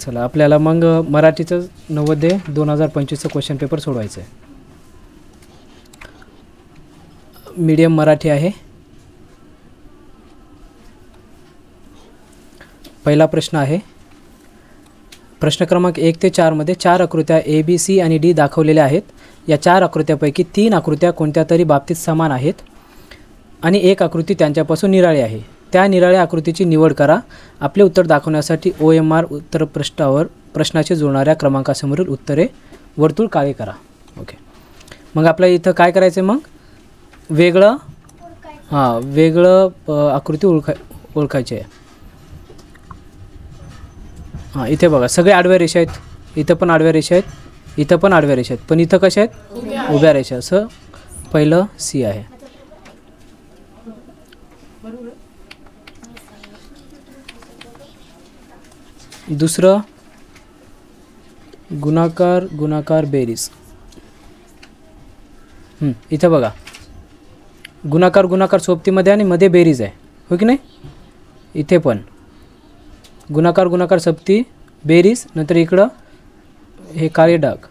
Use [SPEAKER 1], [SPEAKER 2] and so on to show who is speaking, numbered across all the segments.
[SPEAKER 1] चला आपल्याला मग मराठीचं नवोदय 2025चं क्वेश्चन पेपर सोडवायचं आहे. मीडियम मराठी आहे. पहिला प्रश्न आहे. प्रश्न क्रमांक 1 ते 4 मध्ये 4 आकृत्या ए बी सी आणि डी दाखवलेल्या आहेत. या 4 आकृत्यापैकी 3 आकृत्या कोणत्या तरी बाबतीत समान आहेत आणि एक आकृती त्यांच्यापासून निराळी आहे. त्या निराळ्या आकृतीची निवड करा. आपले उत्तर दाखवण्यासाठी OMR उत्तरपृष्ठावर प्रश्नाशी जोडणाऱ्या क्रमांकासमोरील उत्तरे वर्तुळ काळे करा. ओके, मग आपल्याला इथं काय करायचं आहे? मग वेगळं आकृती ओळखायची आहे. इथे बघा सगळे आडव्या रेषा आहेत. इथं पण आडव्या रेषा आहेत, इथं पण आडव्या रेषा आहेत, पण इथं कशा आहेत? उभ्या रेषा. असं पहिलं सी आहे. दुसरं गुणाकार गुणाकार बेरीज. इथं बघा गुणाकार गुणाकार सोबतीमध्ये आणि मध्ये बेरीज आहे, हो की नाही? इथे पण गुणाकार गुणाकार सोबती बेरीज, नंतर इकडं हे काळे डाग.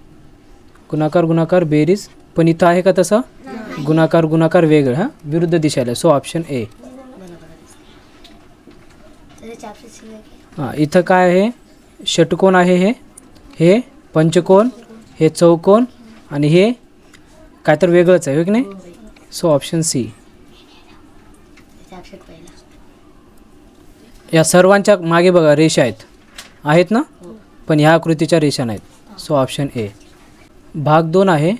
[SPEAKER 1] गुणाकार गुणाकार बेरीज, पण इथं आहे का तसं? गुणाकार गुणाकार वेगळं, हां विरुद्ध दिशेला. So option A. इथं काय आहे? षटकोन आहे. हे पंचकोन, हे चौकोन आणि हे काय तर वेगळंच आहे, हो की नाही? So option C. या सर्वांच्या मागे बघा रेषा आहेत ना, पण ह्या आकृतीच्या रेषा नाहीत. So option A. भाग 2 आहे.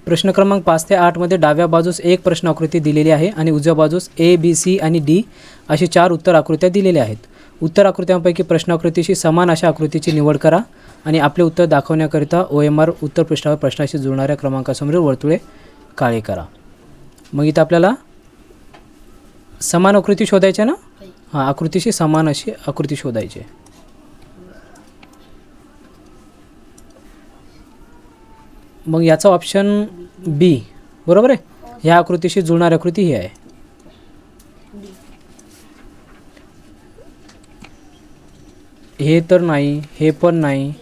[SPEAKER 1] प्रश्न क्रमांक 5 ते 8 मध्ये डाव्या बाजूस एक प्रश्न आकृती दिलेली आहे आणि उजव्या बाजूस ए बी सी आणि डी अशी 4 उत्तर आकृत्या दिलेल्या आहेत. उत्तर आकृत्यांपैकी प्रश्न आकृतीशी समान अशा आकृतीची निवड करा आणि आपले उत्तर दाखवण्याकरिता OMR उत्तरपृष्ठावर प्रश्नाशी जुळणाऱ्या क्रमांकासमोरील वर्तुळे काळे करा. मग इथं आपल्याला समान आकृती शोधायची आहे ना? हां, आकृतीशी समान अशी आकृती शोधायची आहे. मग याचा ऑप्शन बी बरोबर आहे. ह्या आकृतीशी जुळणारी आकृती ही आहे. हे तर नाही, हे पण नाही.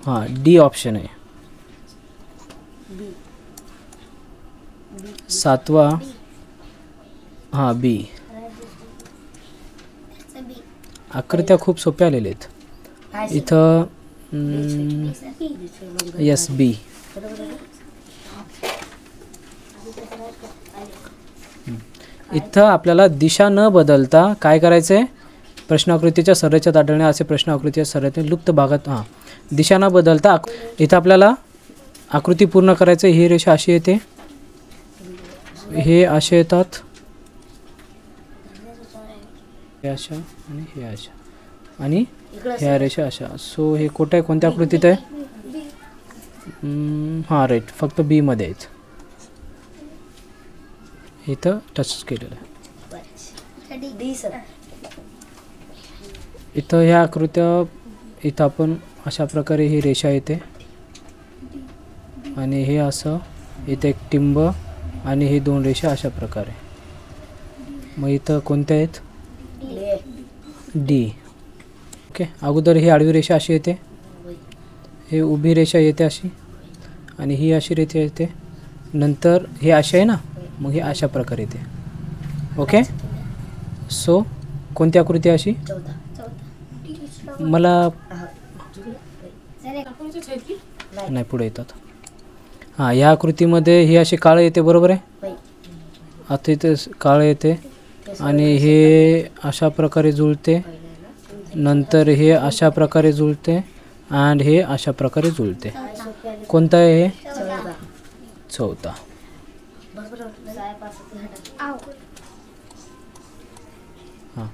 [SPEAKER 1] हां, डी ऑप्शन आहे. 7वा हां बी. आकृत्या खूप सोप्या आलेल्या आहेत इथं. यस बी. इथं आपल्याला दिशा न बदलता काय करायचं आहे? प्रश्नाकृतीच्या संरचनेत आढळणे असे प्रश्न आकृतीच्या संरचनेत लुप्त भागात दिशा न बदलता इथं आपल्याला आकृती पूर्ण करायचं. ही रेषा अशी येते, हे असे येतात, हे अशा आणि हे अशा आणि ह्या रेषा अशा. सो हे कोणत्या आकृतीत आहे? हां राईट, फक्त बी मध्ये आहेत. इथं टच केलेलं आहे. इथं ह्या आकृत्या इथं आपण अशा प्रकारे ही रेषा येते आणि हे असं इथे एक टिंब आणि हे 2 रेषा अशा प्रकारे. मग इथं कोणत्या आहेत? डी. ओके, अगोदर ही आडवी रेषा अशी येते, हे उभी रेषा येते अशी आणि ही अशी रेषा येते, नंतर हे असे आहे ना, मग हे अशा प्रकारे येते. ओके, सो कोणती आकृती अशी? मला नाही पुढे येतात. हां, या आकृतीमध्ये हे असे काळे येते बरोबर आहे. आता इथे काळे येते आणि हे अशा प्रकारे जुळते, नंतर हे अशा प्रकारे जुळते आणि हे अशा प्रकारे जुळते. कोणता आहे हे? चौथा. हां,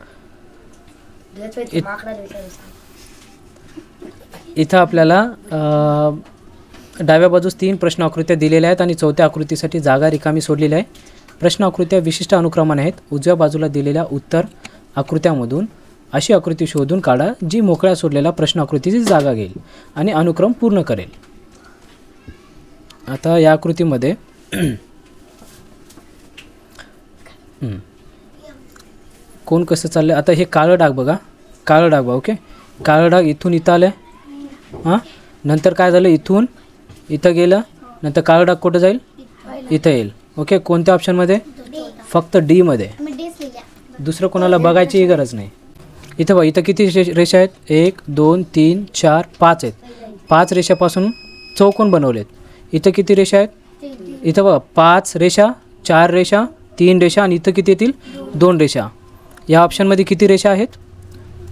[SPEAKER 1] इथं आपल्याला डाव्या बाजूस 3 प्रश्न आकृत्या दिलेल्या आहेत आणि चौथ्या आकृतीसाठी जागा रिकामी सोडलेली आहे. प्रश्न आकृत्या विशिष्ट अनुक्रमाने आहेत. उजव्या बाजूला दिलेल्या उत्तर आकृत्यामधून अशी आकृती शोधून काढा जी मोकळ्या सोडलेल्या प्रश्न आकृतीची जागा घेईल आणि अनुक्रम पूर्ण करेल. आता या आकृतीमध्ये कोण कसं चाललं? आता हे काळं डाग बघा, काळं डाग बघा. ओके, काळं डाग इथून इथं आलं आहे हां, नंतर काय झालं, इथून इथं गेलं, नंतर काळं डाग कुठं जाईल, इथं येईल. ओके, कोणत्या ऑप्शनमध्ये, फक्त डीमध्ये. दुसरं कोणाला बघायचीही गरज नाही. इथं बघा, इथं किती रेषा आहेत, 1 2 3 4 5 आहेत. 5 रेषापासून चौकोन बनवलेत. इथं किती रेषा आहेत, इथं बघा 5 रेषा, 4 रेषा, 3 रेषा आणि इथं किती येतील, 2 रेषा. या ऑप्शनमध्ये किती रेषा आहेत,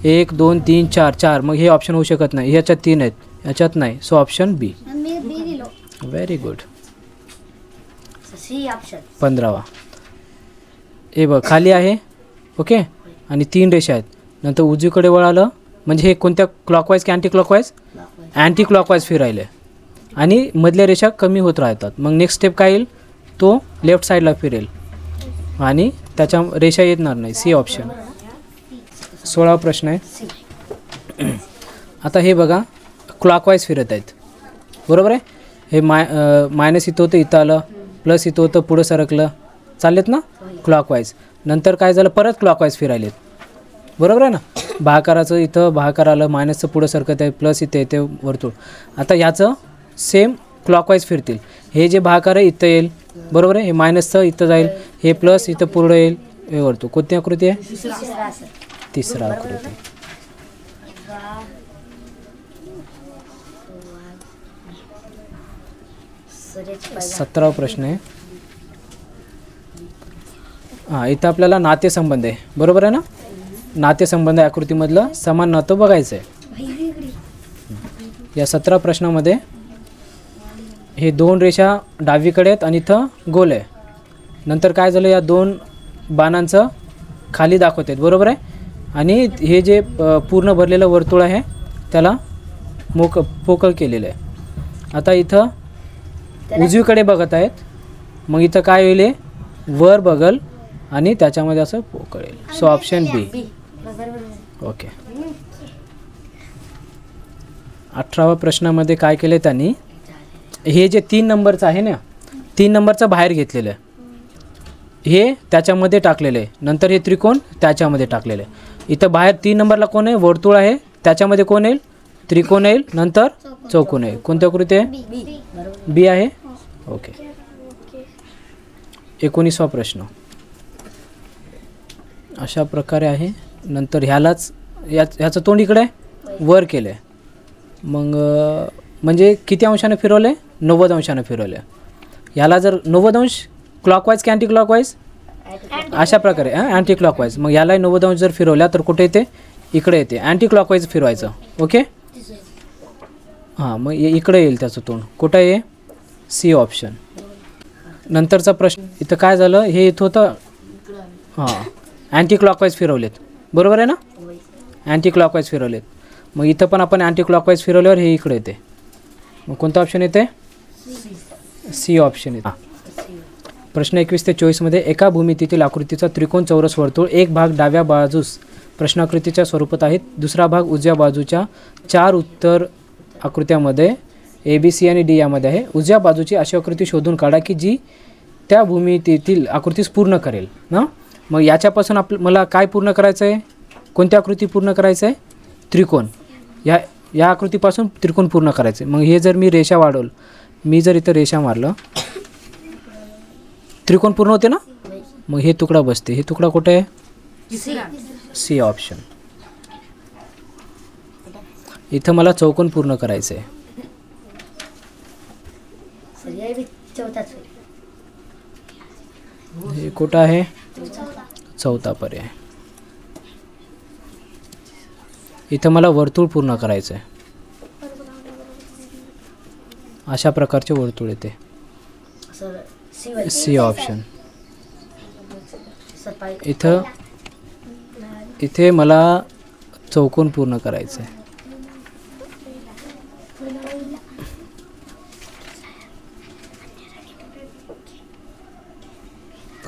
[SPEAKER 1] 1 2 3 4 4. मग हे ऑप्शन होऊ शकत नाही, ह्याच्यात 3 आहेत, ह्याच्यात नाही. So option B. Very good. 15वा, हे बघ खाली आहे. ओके, आणि 3 रेषा आहेत. नंतर उजवीकडे वळालं म्हणजे हे कोणत्या क्लॉकवाईज की अँटी क्लॉकवाईज, अँटी क्लॉकवाईज फिरायले आणि मधल्या रेषा कमी होत राहतात. मग नेक्स्ट स्टेप काय येईल, तो लेफ्ट साईडला फिरेल आणि त्याच्या रेषा येणार नाही. C option. 16वा प्रश्न आहे. आता हे बघा क्लॉकवाईज फिरत आहेत, बरोबर आहे. हे मायनस इथं होतं, इथं आलं, प्लस इथं होतं, पुढं सरकलं, चाललेत ना क्लॉकवाईज. नंतर काय झालं, परत क्लॉकवाईज फिरायलेत, बरोबर आहे ना. भाकाराचं इथं भाकार आलं, मायनसचं पुढं सरकत आहे, प्लस इथे येते वर्तुळ. आता ह्याचं सेम क्लॉकवाईज फिरतील. हे जे भाकार आहे इथं येईल, बरोबर आहे. हे मायनसचं इथं जाईल, हे प्लस इथं पुढं येईल, हे वर्तुळ. कोणती आकृती आहे, तिसरा आकृती. 17वा प्रश्न आहे. हां, इथं आपल्याला नातेसंबंध आहे, बरोबर आहे ना. नातेसंबंध आकृतीमधलं समान नातं बघायचं आहे. या 17 प्रश्नामध्ये हे 2 रेषा डावीकडे आहेत आणि इथं गोल आहे. नंतर काय झालं, या 2 बाणांचं खाली दाखवत आहेत, बरोबर आहे. आणि हे जे पूर्ण भरलेलं वर्तुळ आहे त्याला पोकळ केलेलं आहे. आता इथं उजवीकडे बघत आहेत, मग इथं काय होईल, वर बघल आणि त्याच्यामध्ये असं पोकळ येईल. सो ऑप्शन बी. ओके. 18व्या प्रश्नामध्ये काय केलं त्यांनी, हे जे 3 नंबरचं आहे ना, 3 नंबरचं बाहेर घेतलेलं आहे, हे त्याच्यामध्ये टाकलेलं आहे. नंतर हे त्रिकोण त्याच्यामध्ये टाकलेलं आहे. इथं बाहेर 3 नंबरला कोण आहे, वर्तुळ आहे, त्याच्यामध्ये कोण येईल, त्रिकोण येईल, नंतर चौकोन येईल. कोणती आकृती आहे, बी आहे. ओके. 19वा प्रश्न अशा प्रकारे आहे. नंतर ह्यालाच ह्याचं तोंड इकडे वर केलं आहे. मग म्हणजे किती अंशाने फिरवलं आहे, 90 अंशाने फिरवलं आहे. ह्याला जर 90 अंश क्लॉकवाईज की अँटी क्लॉकवाईज, अशा प्रकारे अँटी क्लॉकवाईज. मग यालाही 90 अंश जर फिरवल्या तर कुठे येते, इकडे येते. अँटी क्लॉकवाईज फिरवायचं. ओके. हां, मग इकडे येईल त्याचं तोंड, कुठं आहे, सी ऑप्शन. नंतरचा प्रश्न, इथं काय झालं, हे इथं होतं, हां अँटी क्लॉकवाईज फिरवलेत, बरोबर आहे ना. अँटी क्लॉकवाईज फिरवलेत. मग इथं पण आपण अँटी क्लॉकवाईज फिरवल्यावर हे इकडे येते. मग कोणतं ऑप्शन येते, सी ऑप्शन येते. प्रश्न 21 ते 24मध्ये एका भूमितीतील आकृतीचा त्रिकोण चौरस वर्तुळ एक भाग डाव्या बाजूस प्रश्नाकृतीच्या स्वरूपात आहेत, दुसरा भाग उजव्या बाजूच्या 4 उत्तर आकृत्यामध्ये ए बी सी आणि डी यामध्ये आहे. उजव्या बाजूची अशी आकृती शोधून काढा की जी त्या भूमितीतील आकृतीस पूर्ण करेल ना. मग याच्यापासून मला काय पूर्ण करायचं आहे, कोणती आकृती पूर्ण करायचं आहे, त्रिकोण. या आकृतीपासून त्रिकोण पूर्ण करायचं आहे. मग हे जर मी रेषा वाढवलं, मी जर इथं रेषा मारलं, त्रिकोण पूर्ण होते ना. मग हे तुकडा बसते. हे तुकडा कुठे आहे, सी ऑप्शन. इथं मला चौकोन पूर्ण करायचं आहे. हे कुठं आहे, चौथा पर्याय. इथं मला वर्तुळ पूर्ण करायचं आहे. अशा प्रकारचे वर्तुळ येते, सी ऑप्शन. इथे मला चौकोन पूर्ण करायचं आहे.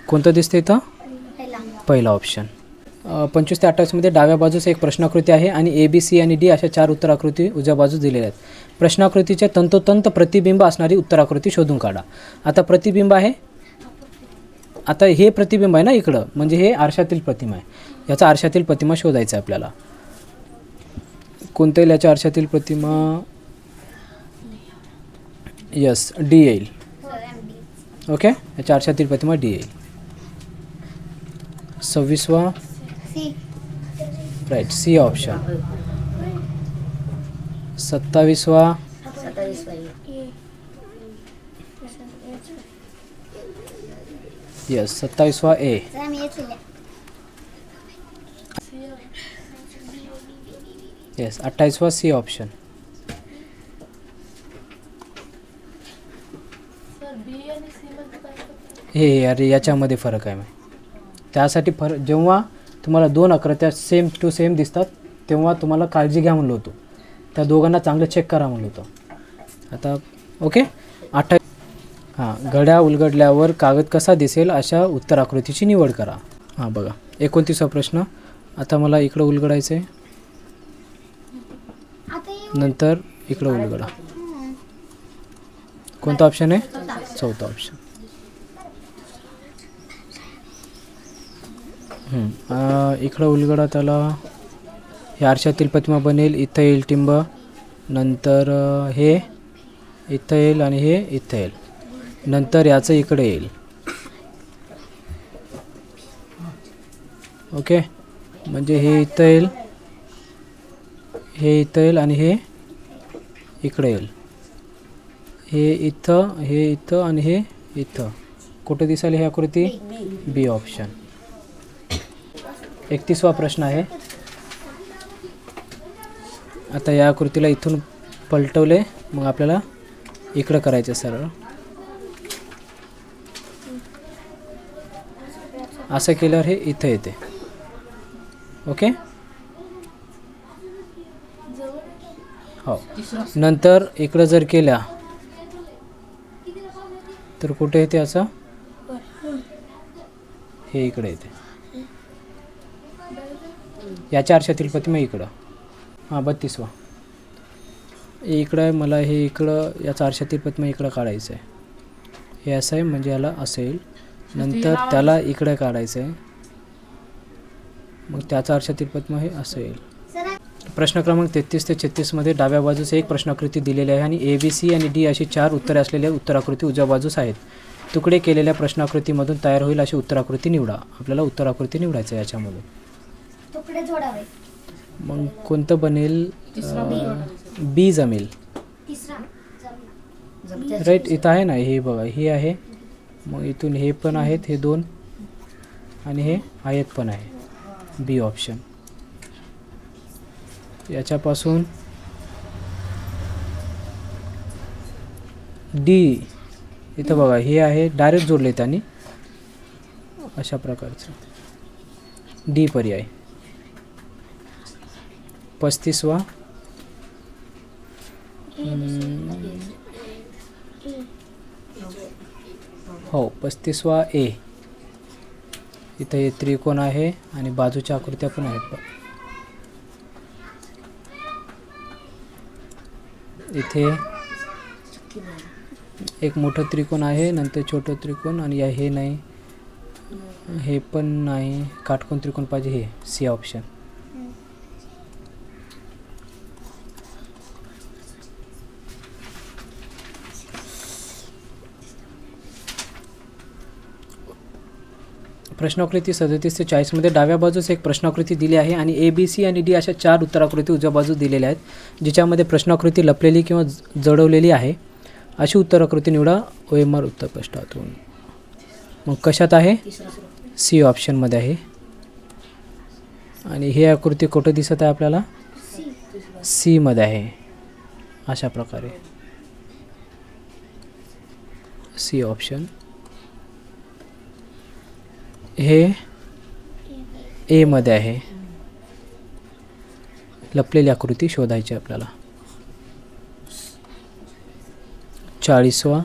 [SPEAKER 1] कोणतं दिसतं इथं, पहिला ऑप्शन. 25 ते 28मध्ये डाव्या बाजूस एक प्रश्नाकृती आहे आणि ए बी सी आणि डी अशा 4 उत्तराकृती उजव्या बाजूस दिलेल्या आहेत. प्रश्नाकृतीचे तंतोतंत प्रतिबिंब असणारी उत्तराकृती शोधून काढा. आता प्रतिबिंब आहे, आता हे प्रतिबिंब आहे ना इकडं, म्हणजे हे आरशातील प्रतिमा आहे. याचा आरशातील प्रतिमा शोधायचा आहे आपल्याला. कोणत्या याच्या आरशातील प्रतिमा, यस डी येईल.
[SPEAKER 2] Sir MD.
[SPEAKER 1] ओके, याच्या आरशातील प्रतिमा डी येईल. 26वा
[SPEAKER 2] C.
[SPEAKER 1] Right, C option. 27वा यस 27वा ए.
[SPEAKER 2] सर मी हेच लिहिलं.
[SPEAKER 1] येस 28वा सी ऑप्शन. हे अरे याच्यामध्ये फरक आहे. त्यासाठी फरक, जेव्हा तुम्हाला दोन आकृत्या सेम टू सेम दिसतात तेव्हा तुम्हाला काळजी घ्या म्हणलो होतो. त्या दोघांना चांगलं चेक करा म्हणलो होतो. आता ओके. 28 हां, घड्याळ उलगडल्यावर कागद कसा दिसेल अशा उत्तर आकृतीची निवड करा. हां बघा 29वा प्रश्न. आता मला इकडं उलगडायचं आहे,
[SPEAKER 2] आता हे
[SPEAKER 1] नंतर इकडं उलगडा. कोणता ऑप्शन आहे? चौथा ऑप्शन. इकडं उलगडा त्याला. हे आरशातील प्रतिमा बनेल. इथं येईल टिंब, नंतर हे इथं येईल आणि हे इथं येईल, नंतर याचं इकडे येईल. ओके, म्हणजे हे इथं येईल, हे इथं येईल आणि हे इकडे येईल. हे इथं आणि हे इथं. कुठं दिसेल हे आकृती? बी ऑप्शन. 31वा प्रश्न आहे. आता या आकृतीला इथून पलटवले, मग आपल्याला इकडं करायचं सरळ. असं केल्यावर हे इथं येते. ओके, हो. नंतर इकडं जर केल्या तर कुठे येते? असं हे इकडे येते. याच्या आरशातील प्रतिमा इकडं. हां 32वा इकडं आहे. मला हे इकडं याचा आरशातील प्रतिमा इकडं काढायचं आहे. हे असं आहे, म्हणजे याला असं येईल. नंतर त्याला इकडे काढायचं आहे, मग त्याचा आरशातील प्रतिमा हे असं येईल. प्रश्न क्रमांक 33 ते 36 मध्ये डाव्या बाजूस एक प्रश्नाकृती दिलेली आहे आणि ए, बी, सी आणि डी अशी 4 उत्तरे असलेल्या उत्तराकृती उजव्या बाजूस आहेत. तुकडे केलेल्या प्रश्नाकृतीमधून तयार होईल अशी उत्तराकृती निवडा. आपल्याला उत्तराकृती निवडायचं आहे याच्यामधून.
[SPEAKER 2] तुकडे जोडावे.
[SPEAKER 1] मग कोणतं बनेल? बी जमेल.
[SPEAKER 2] तिसरा
[SPEAKER 1] राईट, इथं आहे ना, हे बघा हे आहे, मग इथून हे पण आहेत, हे दोन, आणि हे आयत पण आहे. बी ऑप्शन. याच्यापासून डी, इथं बघा हे आहे, डायरेक्ट जोडले त्यांनी, अशा प्रकारचं डी पर्याय. 35वा हो 35वा ए. इथं हे त्रिकोण आहे आणि बाजूच्या आकृत्या पण आहेत. इथे एक मोठं त्रिकोण आहे, नंतर छोटं त्रिकोण, आणि हे नाही, हे पण नाही, काटकोन त्रिकोण पाहिजे. हे सी ऑप्शन. प्रश्नाकृती 37 ते 40 मध्ये डाव्या बाजूस एक प्रश्नाकृती दिली आहे आणि ए, बी, सी आणि डी अशा 4 उत्तराकृती उजव्या बाजूस दिलेल्या आहेत, जिच्यामध्ये प्रश्नाकृती लपलेली किंवा जडवलेली आहे. अशी उत्तराकृती निवडा. OMR उत्तर प्रश्नातून. मग कशात आहे? सी ऑप्शनमध्ये आहे. आणि हे आकृती कुठं दिसत आहे आपल्याला? सी मध्ये आहे. अशा प्रकारे सी ऑप्शन. हे ए मध्ये आहे. लपलेली आकृती शोधायची आपल्याला. 40वा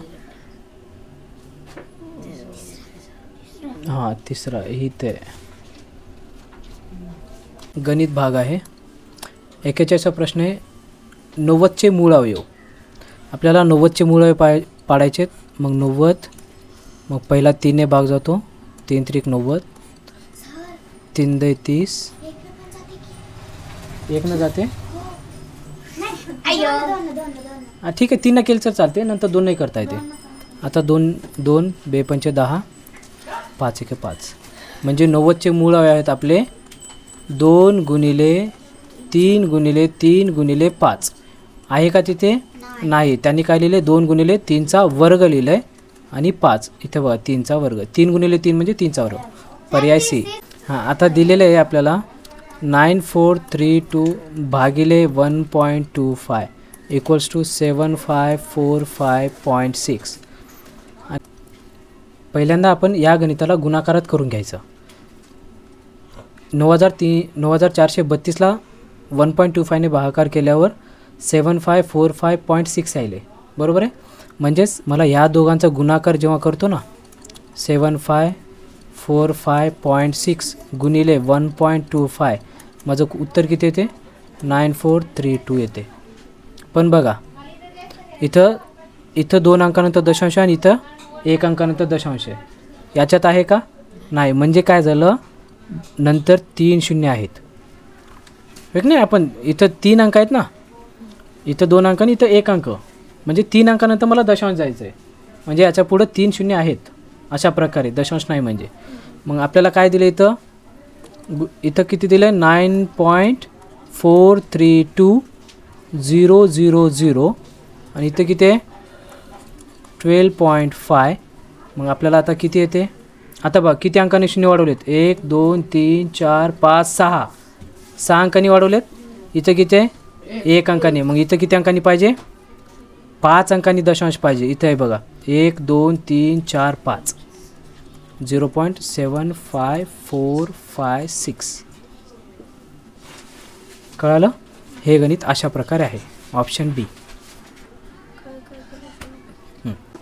[SPEAKER 1] हां तिसरा ही ते गणित भाग आहे. 41चा प्रश्न आहे 90चे मूळ अवयव. आपल्याला 90चे मूळ अवयव पाडायचे. मग 90, मग पहिला 3 ने भाग जातो, 3 त्रिक 90, 3 दे 30, 1 न जाते.
[SPEAKER 2] अय्यो.
[SPEAKER 1] ठीक आहे 3 केलं तर चालते, नंतर 2 नाही करता येते. आता 2 2 5 10 5 1 5 म्हणजे 90चे मूळ आहेत आपले 2 गुणिले 3 गुणिले 3 गुणिले 5 आहे का तिथे? नाही. त्यांनी काय लिहिले 2 गुणिले 3चा वर्ग लिहिलं आहे आणि 5 इथे बघा 3चा वर्ग. 3 गुणिले 3 म्हणजे 3चा वर्ग. पर्याय सी. हां आता दिलेलं आहे आपल्याला 9432 भागिले 1.25 इक्वल्स टू 7545.6. पहिल्यांदा आपण या गणिताला गुणाकारात करून घ्यायचं. 9432ला 1.25ने भागाकार केल्यावर 7545.6 आले. बरोबर आहे. म्हणजेच मला ह्या दोघांचा गुणाकार जेव्हा करतो ना 7545.6 गुणिले 1.25 माझं उत्तर किती येते? 9432 येते. पण बघा इथं 2 अंकानंतर दशांश आणि इथं 1 अंकानंतर दशांश आहे. याच्यात आहे का? नाही. म्हणजे काय झालं नंतर 3 शून्य आहेत. ठीक नाही. आपण इथं 3 अंक आहेत ना, इथं 2 अंक आणि इथं 1 अंक, म्हणजे 3 अंकानंतर मला दशांश जायचं आहे. म्हणजे याच्या पुढं 3 शून्य आहेत अशा प्रकारे, दशांश नाही. म्हणजे मग आपल्याला काय दिलं इथं किती दिलं? 9.432000 आणि इथं किती आहे? 12.5. मग आपल्याला आता किती येते? आता बघा किती अंकाने शून्य वाढवलेत? 1 2 3 4 5 6 6 अंकांनी वाढवलेत. इथं किती आहे? 1 अंकाने. मग इथं किती अंकांनी पाहिजे? 5 अंकांनी दशांश पाहिजे. इथं आहे बघा 1 2 3 4 5 0.75456. कळालं? हे गणित अशा प्रकारे आहे. ऑप्शन बी.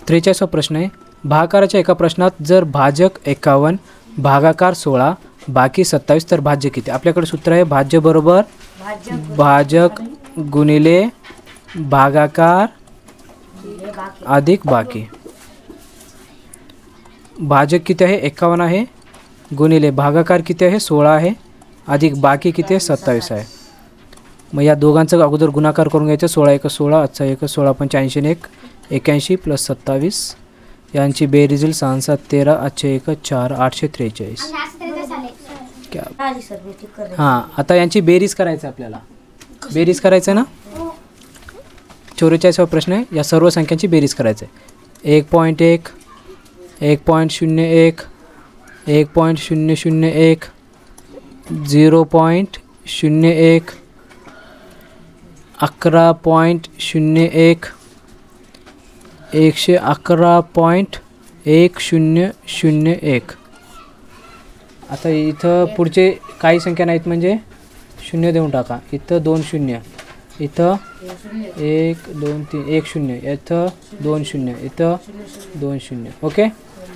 [SPEAKER 1] 43वा प्रश्न आहे. भागाकाराच्या एका प्रश्नात जर भाजक 51 भागाकार 16 बाकी 27 तर भाज्य किती? आपल्याकडे सूत्र आहे भाज्य बरोबर भाजक गुणिले भागाकार अधिक बाकी. भाजक किती आहे? 51 आहे गुणिले भागाकार किती आहे? 16 आहे अधिक बाकी किती आहे? 27 आहे. मग या दोघांचा अगोदर गुणाकार करून घ्यायचं. 16 1 16 अच्छा 1 16 85 1 81 प्लस 27 यांची बेरीज येईल 6 7 13 अच्छे 1 4 843. हां आता यांची बेरीज करायचं आपल्याला. बेरीज करायचं ना. 44वा प्रश्न आहे. या सर्व संख्यांची बेरीज करायचं आहे. 1.1 1.01 1.001 0.01 11.01 111.1001. आता इथं पुढचे काही संख्या नाहीत म्हणजे शून्य देऊन टाका. इथं 2 शून्य, इथं 1 2 3 1 शून्य, इथं 2 शून्य, इथं 2 शून्य. ओके.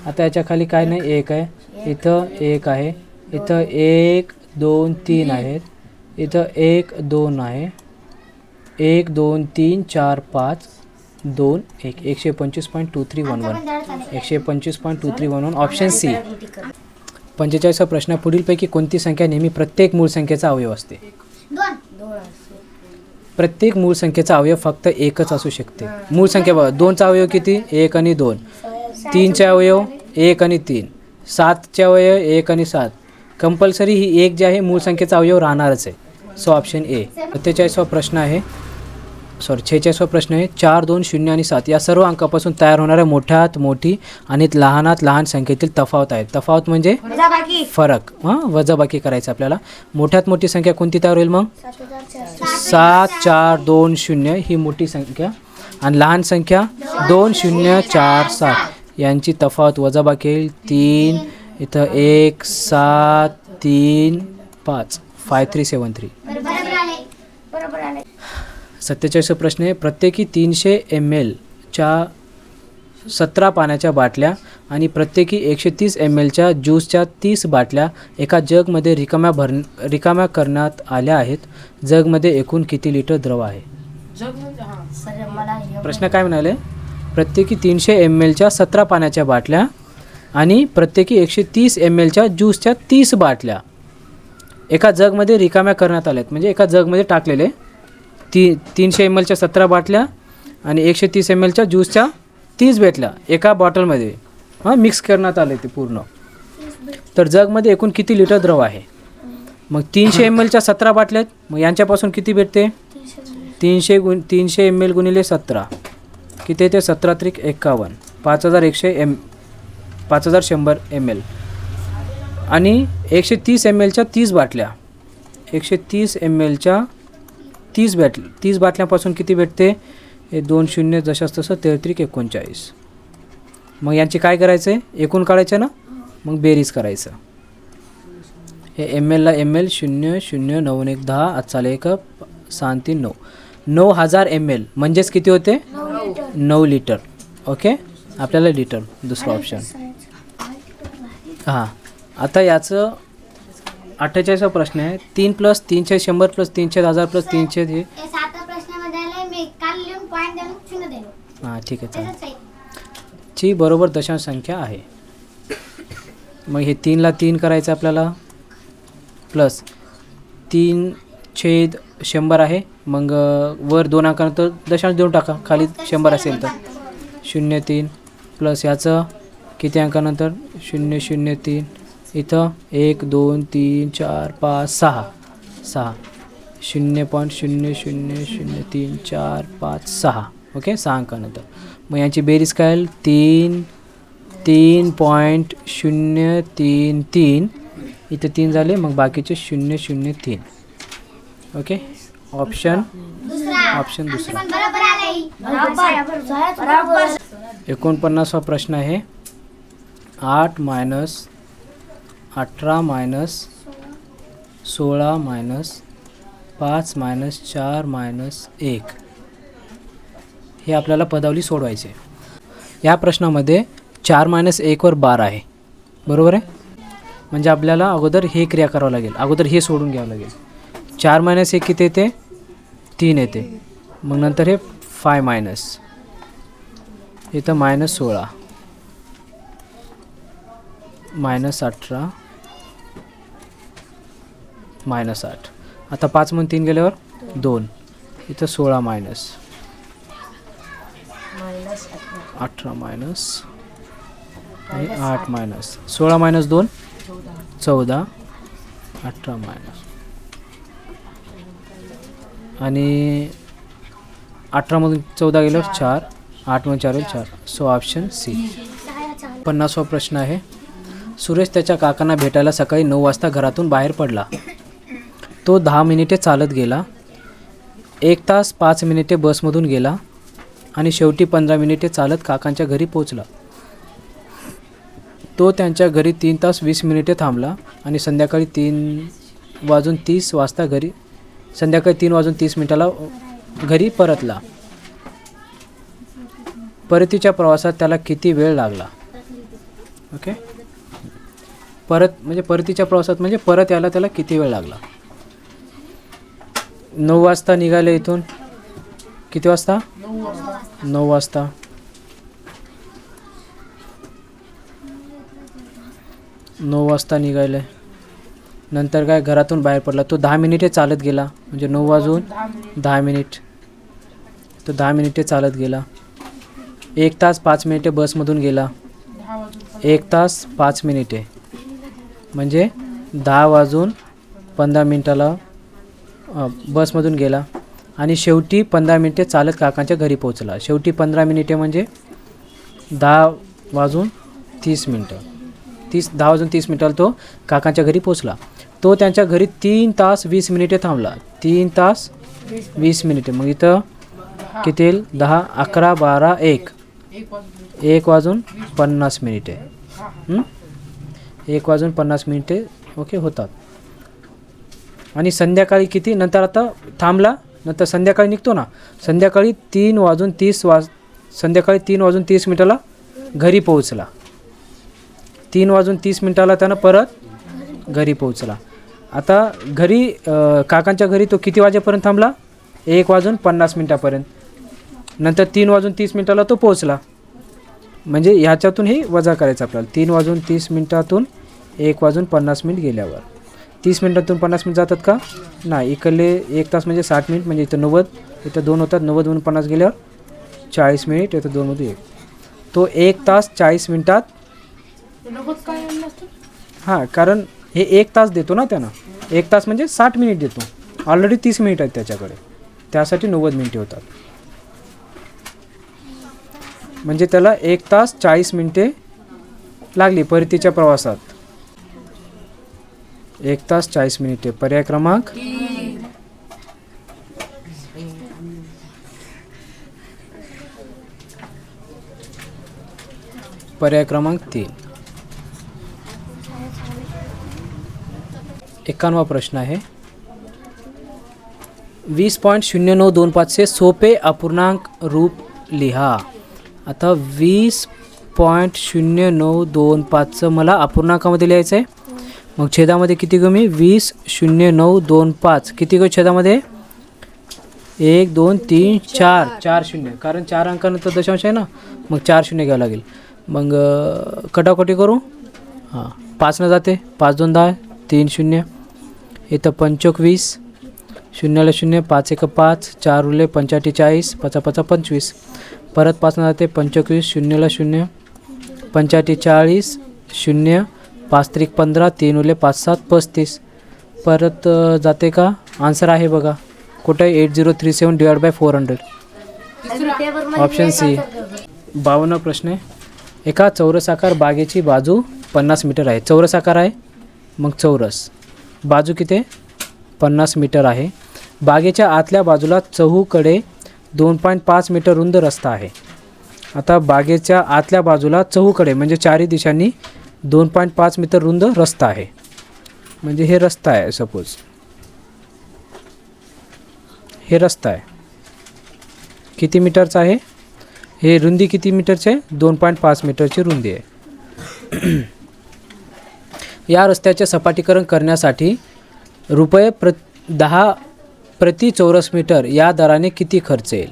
[SPEAKER 1] आता याच्या खाली काय नाही 1 आहे, इथं 1 आहे, इथं 1 2 3 आहेत, इथं 1 2 आहे, 1 2 3 4 5 2 1 125.2311 125.2311 ऑप्शन सी. 45वा प्रश्न. पुढीलपैकी कोणती संख्या नेहमी प्रत्येक मूळ संख्येचा अवयव असते? प्रत्येक मूळ संख्येचा अवयव फक्त एकच असू शकते. मूळ संख्या बघा 2चा अवयव किती? 1 आणि 2. 3चे अवयव 1 आणि 3. 7चे अवयव 1 आणि 7. कंपल्सरी ही 1 जे आहे मूळ संख्येचा अवयव राहणारच आहे. So option A. 47वा प्रश्न आहे 46वा प्रश्न आहे. 4 2 0 आणि 7 या सर्व अंकापासून तयार होणाऱ्या मोठ्यात मोठी आणि लहानात लहान संख्येतील तफावत आहे. तफावत म्हणजे फरक. वजाबाकी करायचं आपल्याला. मोठ्यात मोठी संख्या कोणती तयार होईल मग? 7 4 2 0 ही मोठी संख्या आणि लहान संख्या 2 0 4 7 यांची तफावत वजाबाकी येईल 3. इथं 1 7 3 5 5373. 47वा प्रश्न आहे. प्रत्येकी 300 ml च्या 17 पाण्याच्या बाटल्या आणि प्रत्येकी 130 ml च्या ज्यूसच्या 30 बाटल्या एका जगमध्ये रिकाम्या करण्यात आल्या आहेत. जगमध्ये एकूण किती लिटर द्रव आहे? प्रश्न काय म्हणाले? प्रत्येकी 300 ml च्या 17 पाण्याच्या बाटल्या आणि प्रत्येकी 130 ml च्या ज्यूसच्या 30 बाटल्या एका जगमध्ये रिकाम्या करण्यात आल्यात. म्हणजे एका जगमध्ये टाकलेले 300 ml च्या 17 बाटल्या आणि 130 ml च्या ज्यूसच्या 30 बाटल्या एका बॉटलमध्ये मिक्स करण्यात आले ते पूर्ण. तर जगमध्ये एकूण किती लिटर द्रव आहे? मग 300 ml च्या 17 बाटल्या आहेत. मग यांच्यापासून किती भेटते? 300 ml गुणिले 17 किती येते? 17 त्रिक 51, 5100 ml. आणि 130 ml च्या 30 बाटल्या, 130 ml च्या 30 बाटल्यापासून किती भेटते? हे 2 शून्य जशास तसं 33 39. मग यांची काय करायचं आहे? एकूण काढायचं ना, मग बेरीज करायचं. हे ml ला ml 0 0 9 1 10 आजचा लेख 6 3 9 9000 ml म्हणजेच किती होते? 9 लिटर. ओके, आपल्याला लिटर दुसरा ऑप्शन. हां, आता याचं 48वा प्रश्न आहे. 3 + 300 100 + 300 1000 + 300 हे
[SPEAKER 2] 7 प्रश्नामध्ये आले. मी काल लिहून पॉईंट देऊन शून्य दिलो.
[SPEAKER 1] हां ठीक आहे, चालेल.
[SPEAKER 2] त्याच्यात सही.
[SPEAKER 1] ची बरोबर दशांश संख्या आहे. मग हे 3 ला 3 करायचं आपल्याला, प्लस 3/100 आहे. मग वर 2 अंकानंतर दशांश देऊन टाका, खाली 100 असेल तर 03 प्लस याचं किती अंकानंतर 003. इथं 1 2 3 4 5 6 0.00003 4 5 6. ओके, 6 अंकानंतर. मग यांची बेरीज काय येईल? 3.033. इथे 3 झाले, मग बाकीचे 003. ओके, ऑप्शन दुसरा. 49वा प्रश्न आहे. 8 - 18 - 16 - 5 - 4 - 1 हे आपल्याला पदावली सोडवायचे. या प्रश्नामध्ये 4 - 1 वर बार आहे, बरोबर आहे. म्हणजे आपल्याला अगोदर हे क्रिया करावं लागेल, अगोदर हे सोडून घ्यावं लागेल. 4 - 1 किती येते? 3 येते. मग नंतर हे 5 मायनस इथं -16 -18 -8. आता 5 मधून 3 गेल्यावर 2. इथं 16 मायनस 18 मायनस आणि 8 मायनस 16 मायनस 2 14 18 मायनस आणि 18 मधून 14 गेल्यावर 4 8 मधून 4 4. So option C. 50वा प्रश्न आहे. सुरेश त्याच्या काकांना भेटायला सकाळी 9 वाजता घरातून बाहेर पडला. तो 10 मिनिटे चालत गेला, 1 तास 5 मिनिटे बसमधून गेला आणि शेवटी 15 मिनिटे चालत काकांच्या घरी पोचला. तो त्यांच्या घरी 3 तास 20 मिनिटे थांबला आणि संध्याकाळी 3 वाजून 30 मिनिटाला घरी परतला. परतीच्या प्रवासात त्याला किती वेळ लागला? ओके, परतीच्या प्रवासात म्हणजे परत यायला त्याला किती वेळ लागला? 9 वाजता निघाले इथून. किती वाजता? 9 वाजता. 9 वाजता निघाले. नंतर काय, घरातून बाहेर पडला. तो 10 मिनिटे चालत गेला, म्हणजे 9 वाजून 10 मिनिट. तो 10 मिनिटे चालत गेला. 1 तास 5 मिनिटे बसमधून गेला. 1 तास 5 मिनिटे म्हणजे 10 वाजून 15 मिनिटाला बसमधून गेला आणि शेवटी 15 मिनिटे चालत काकांच्या घरी पोहोचला. शेवटी 15 मिनिटे म्हणजे 10 वाजून 30 मिनिटं. 10 वाजून 30 मिनिटाला तो काकांच्या घरी पोहोचला. तो त्यांच्या घरी 3 तास 20 मिनिटे थांबला. 3 तास 20 मिनिटे. मग इथं किती येईल? 10 11 12 1 वाजून 50 मिनिटे. 1 वाजून 50 मिनिटे ओके होतात. आणि संध्याकाळी किती? नंतर आता थांबला, नंतर संध्याकाळी निघतो ना, संध्याकाळी 3 वाजून 30 मिनिटाला घरी पोहोचला. 3 वाजून 30 मिनिटाला त्यानं परत घरी पोहोचला. आता घरी काकांच्या घरी तो किती वाजेपर्यंत थांबला? 1 वाजून 50 मिनिटापर्यंत. नंतर 3 वाजून 30 मिनिटाला तो पोहोचला. म्हणजे ह्याच्यातून हे वजा करायचं आपल्याला. 3 वाजून 30 मिनिटातून 1 वाजून 50 मिनिट गेल्यावर 30 मिनिटातून 50 मिनिट जातात का? नाही. इकडले 1 तास म्हणजे 60 मिनिट, म्हणजे इथं 90, इथं 2 होतात. 90 म्हणून 50 गेल्यावर 40 मिनिट, येतं 2मध्ये 1. तो 1 तास 40 मिनिटात. हां, कारण हे 1 तास देतो ना त्यानं. 1 तास म्हणजे 60 मिनिट देतो. ऑलरेडी 30 मिनिट आहेत त्याच्याकडे, त्यासाठी 90 मिनिटे होतात. म्हणजे त्याला 1 तास 40 मिनिटे लागली परतीच्या प्रवासात. 1 तास 40 मिनिटे. पर्याय क्रमांक पर्याय क्रमांक 3. 51वा प्रश्न आहे. 20.0925 चे सोपे अपूर्णांक रूप लिहा. आता 20.0925चं मला अपूर्णांकामध्ये लिहायचं आहे. मग छेदामध्ये किती ग मी 20.0925 किती ग छेदामध्ये 1 2 3 4 4 शून्य, कारण 4 अंकानंतर दशांश आहे ना, मग 4 शून्य घ्यावं लागेल. मग कटाकटी करू. हां, 5 न जाते, 5 2 10, 3 शून्य, इथं 25, शून्याला शून्य, 5 1 5, 4 उरले 45 40, 5 5 25, परत 5 न जाते 25, शून्याला शून्य, 45 40, शून्य, 5 3 15, 3 उरले 5 7 35, परत जाते का. आन्सर आहे बघा कुठं 8037 डिवाइड बाय 400. Option C. 52 प्रश्न आहे. एका चौरसाकार बागेची बाजू 50 मीटर आहे. चौरसाकार आहे, मग चौरस बाजू किती 50 मीटर आहे. बागेच्या आतल्या बाजूला चहूकडे 2.5 मीटर रुंद रस्ता आहे. आता बागेच्या आतल्या बाजूला चहूकडे म्हणजे चारही दिशांनी 2.5 मीटर रुंद रस्ता आहे. म्हणजे हे रस्ता आहे, सपोज हे रस्ता आहे. किती मीटरचा आहे हे, रुंदी किती मीटरची आहे 2.5 मीटरची रुंदी आहे. या रस्त्याचे सपाटीकरण करण्यासाठी ₹10 प्रति चौरस मीटर या दराने किती खर्च येईल.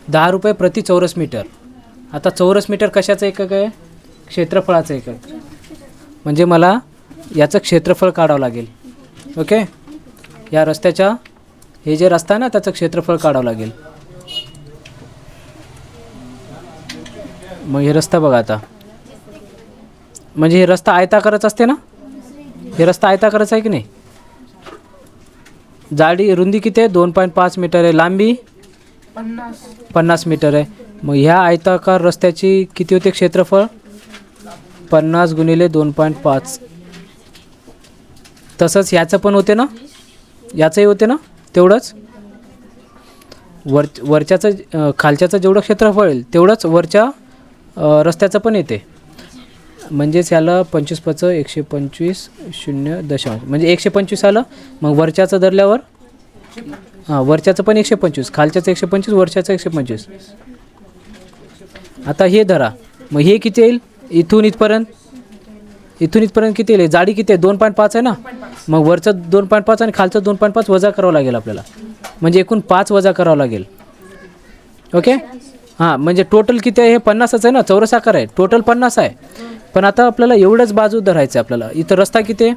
[SPEAKER 1] ₹10 प्रति चौरस मीटर. आता चौरस मीटर कशाचं एकक आहे, क्षेत्रफळाचं एकक. म्हणजे मला याचं क्षेत्रफळ काढावं लागेल. ओके, या रस्त्याच्या हे जे रस्ता आहे ना त्याचं क्षेत्रफळ काढावं लागेल. मग हे रस्ता बघा आता, म्हणजे हे रस्ता आयताकारच असते ना, हे रस्ता आयताकारच आहे की नाही. जाडी रुंदी किती आहे 2.5 मीटर आहे, लांबी 50 मीटर आहे. मग ह्या आयताकार रस्त्याची किती होते क्षेत्रफळ 50 गुणिले 2.5. तसंच ह्याचं पण होते ना, याचंही होते ना तेवढंच. वरच्याचं खालच्याचं जेवढं क्षेत्रफळ येईल तेवढंच वरच्या रस्त्याचं पण येते. म्हणजेच याला 25 5 125 0 म्हणजे 125 आलं. मग वरच्याचं धरल्यावर हां वरच्याचं पण 125, खालच्याचं 125, वरच्याचं 125. आता हे धरा, मग हे किती येईल इथून इथपर्यंत किती येईल, जाडी किती आहे 2.5 आहे ना. मग वरचं 2.5 आणि खालचं 2.5 वजा करावं लागेल आपल्याला, म्हणजे एकूण 5 वजा करावं लागेल. ओके, हां म्हणजे टोटल किती आहे हे 50च आहे ना, चौरसाकार आहे, टोटल 50 आहे. पण आता आपल्याला एवढंच बाजू धरायचं आहे. आपल्याला इथं रस्ता किती आहे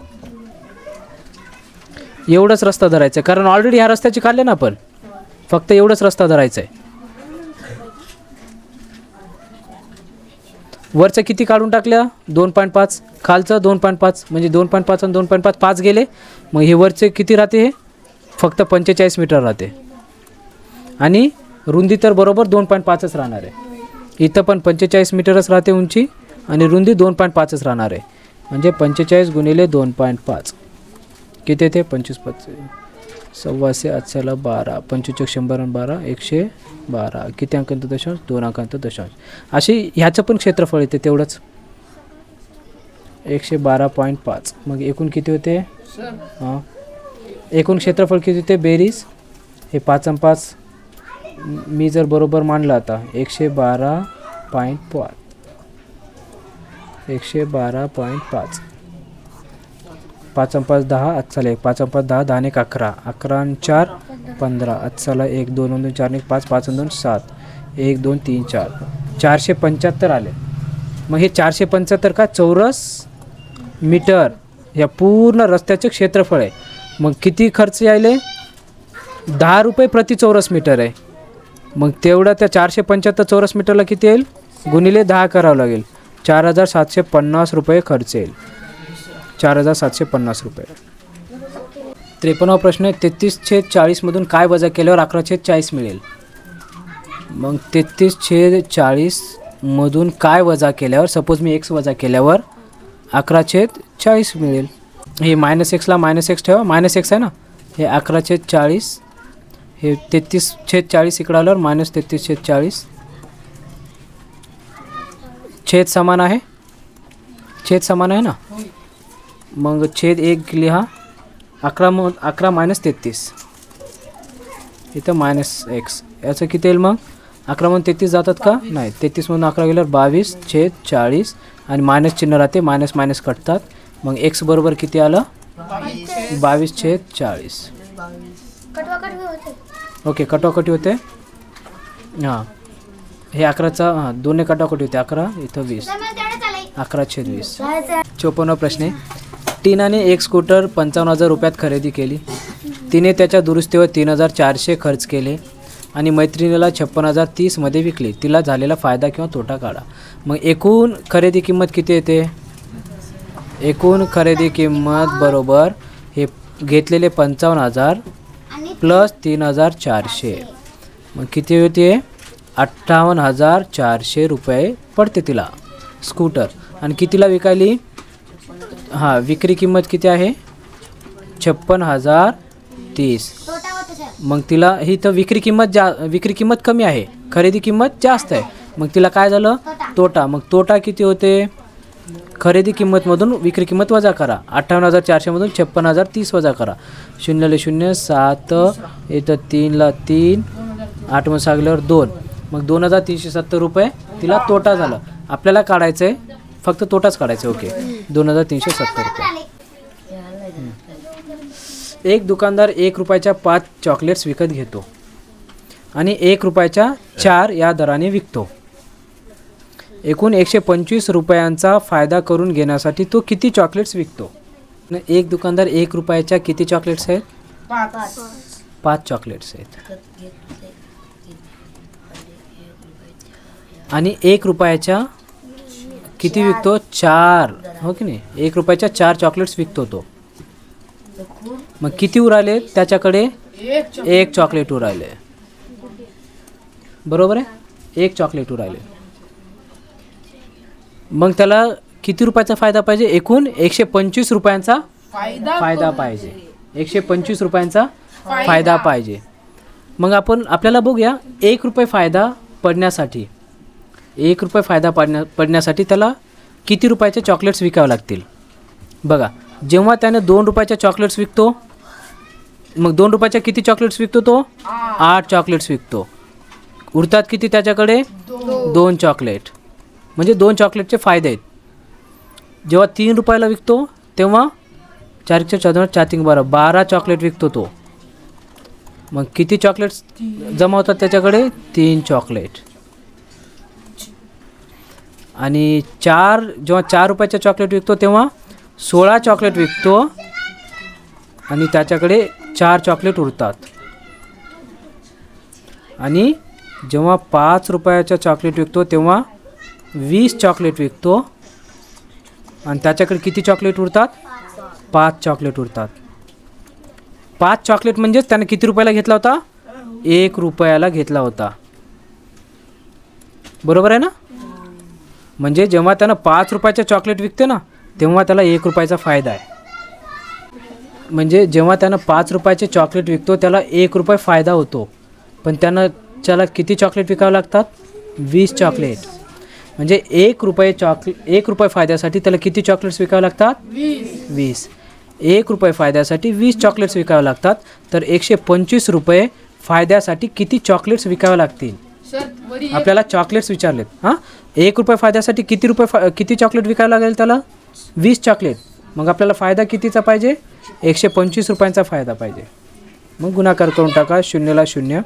[SPEAKER 1] एवढंच रस्ता धरायचा आहे, कारण ऑलरेडी ह्या रस्त्याची काढले ना आपण, फक्त एवढंच रस्ता धरायचा आहे. वरचं किती काढून टाकल्या 2.5, खालचं 2.5, म्हणजे 2.5 आणि 2.5 5 गेले. मग हे वरचे किती राहते, हे फक्त 45 मीटर राहते. आणि रुंदी तर बरोबर 2.5च राहणार आहे. इथं पण 45 मीटरच राहते उंची आणि रुंदी 2.5च राहणार आहे. म्हणजे 45 गुणिले 2.5 किती येते 25 5 सव्वाशे 8 12 25 100 12 112 किती अंकांत दशांश 2 अंकांत दशांश. अशी ह्याचं पण क्षेत्रफळ येते तेवढंच 112.5. मग एकूण किती होते हां एकूण क्षेत्रफळ किती होते बेरीज हे 5 आणि 5 मी जर बरोबर मानलं आता 112.5 112.5 5 आणि 5 10 आजचाला 1 5 आणि 5 10 10 आणि 11 11 आणि 4 15 आजचाला 1 2 2 4 आणि 5 5 आणि 2 7 1 2 3 4 475 आले. मग हे 475 का चौरस मीटर या पूर्ण रस्त्याचे क्षेत्रफळ आहे. मग किती खर्च यायले ₹10 प्रति चौरस मीटर आहे. मग तेवढं त्या 475 चौरस मीटरला किती येईल गुणिले 10 करावं लागेल. 4750 रुपये खर्च येईल. 4750 रुपये. 53वा प्रश्न आहे 33/40 मधून काय वजा केल्यावर 11/40 मिळेल. मग 33/40 मधून काय वजा केल्यावर सपोज मी x वजा केल्यावर 11/40 मिळेल. हे -x ला -x ठेवा, -x आहे ना. हे 11/40 हे 33/40 इकडं आल्यावर -33/40 छेद समान आहे. छेद समान आहे ना. मग छेद 1 लिहा. 11 - 33 इथं -x याचं किती येईल मग 11 मधून 33 जातात का नाही. 33 मधून 11 गेल्यावर 22/40 आणि मायनस चिन्ह राहते. मायनस कटतात. मग x बरोबर किती आलं 22/40. ओके कटोकटी होते. हां हे 11चा 2 कटोकटी होते 11 इथं 20 11/20. 54वा प्रश्न आहे टीनाने एक स्कूटर 55,000 रुपयात खरेदी केली. तिने त्याच्या दुरुस्तीवर 3,400 खर्च केले आणि मैत्रिणीला 56,030 मध्ये विकली. तिला झालेला फायदा किंवा तोटा काढा. मग एकूण खरेदी किंमत किती येते. एकूण खरेदी किंमत बरोबर हे घेतलेले 55,000 प्लस 3,400 मग किती होते 58,400 रुपये पडते तिला स्कूटर. आणि कितीला विकायली. हां विक्री किंमत किती आहे 56,030. मग तिला ही तर विक्री किंमत कमी आहे खरेदी किंमत जास्त आहे. मग तिला काय झालं तोटा. मग तोटा किती होते खरेदी किंमतमधून विक्री किंमत वजा करा. 58,400 मधून 56,030 वजा करा. 0 0 7 इथं 3 ला 3 8 मध्ये सांगल्यावर 2 मग 2,370 रुपये तिला तोटा झाला. आपल्याला काढायचं आहे फक्त तोटाच काढायचा. ओके 2,370 रुपये. एक दुकानदार 1 रुपयाच्या 5 चॉकलेट्स विकत घेतो आणि 1 रुपयाच्या 4 या दराने विकतो. एकूण 125 रुपयांचा फायदा करून घेण्यासाठी तो किती चॉकलेट्स विकतो. एक दुकानदार 1 रुपयाच्या किती चॉकलेट्स आहेत 5 चॉकलेट्स आहेत आणि 1 रुपयाच्या किती विकतो 4 हो की नाही. 1 रुपयाच्या 4 चॉकलेट्स विकतो तो. मग किती उराले त्याच्याकडे 1 चॉकलेट उराले. बरोबर आहे 1 चॉकलेट उराले. मग त्याला किती रुपयाचा फायदा पाहिजे एकूण 125 रुपयांचा फायदा पाहिजे. 125 रुपयांचा फायदा पाहिजे. मग आपल्याला बघूया 1 रुपये फायदा पडण्यासाठी 1 रुपये फायदा पडण्यासाठी त्याला किती रुपयाचे चॉकलेट्स विकावे लागतील. बघा जेव्हा त्याने 2 रुपयाच्या चॉकलेट्स विकतो मग 2 रुपयाच्या किती चॉकलेट्स विकतो तो 8 चॉकलेट्स विकतो. उरतात किती त्याच्याकडे 2 चॉकलेट म्हणजे 2 चॉकलेटचे फायदे आहेत. जेव्हा 3 रुपयाला विकतो तेव्हा 4 चॉकलेट विकतो तो. मग किती चॉकलेट्स जमा होतात त्याच्याकडे 3 चॉकलेट. आणि जेव्हा 4 रुपयाच्या चॉकलेट विकतो तेव्हा 16 चॉकलेट विकतो आणि त्याच्याकडे 4 चॉकलेट उरतात. आणि जेव्हा 5 रुपयाच्या चॉकलेट विकतो तेव्हा 20 चॉकलेट विकतो आणि त्याच्याकडे किती चॉकलेट उरतात 5 चॉकलेट उरतात. 5 चॉकलेट म्हणजेच त्याने किती रुपयाला घेतला होता 1 रुपयाला घेतला होता. बरोबर आहे ना. म्हणजे जेव्हा त्यानं 5 रुपयाच्या चॉकलेट विकते ना तेव्हा त्याला 1 रुपयाचा फायदा आहे. म्हणजे जेव्हा त्यानं 5 रुपयाचे चॉकलेट विकतो त्याला 1 रुपये फायदा होतो. पण त्याला किती चॉकलेट विकावं लागतात 20 चॉकलेट. म्हणजे 1 रुपये फायद्यासाठी त्याला किती चॉकलेट्स विकावे लागतात 20. 1 रुपये फायद्यासाठी 20 चॉकलेट्स विकावे लागतात. तर 125 रुपये फायद्यासाठी किती चॉकलेट्स विकावे लागतील. आपल्याला चॉकलेट्स विचारलेत. हां 1 रुपये फायद्यासाठी किती चॉकलेट विकायला लागेल त्याला 20 चॉकलेट. मग आपल्याला फायदा कितीचा पाहिजे 125 रुपयांचा फायदा पाहिजे. मग गुणाकार करून टाका. 0 ला 0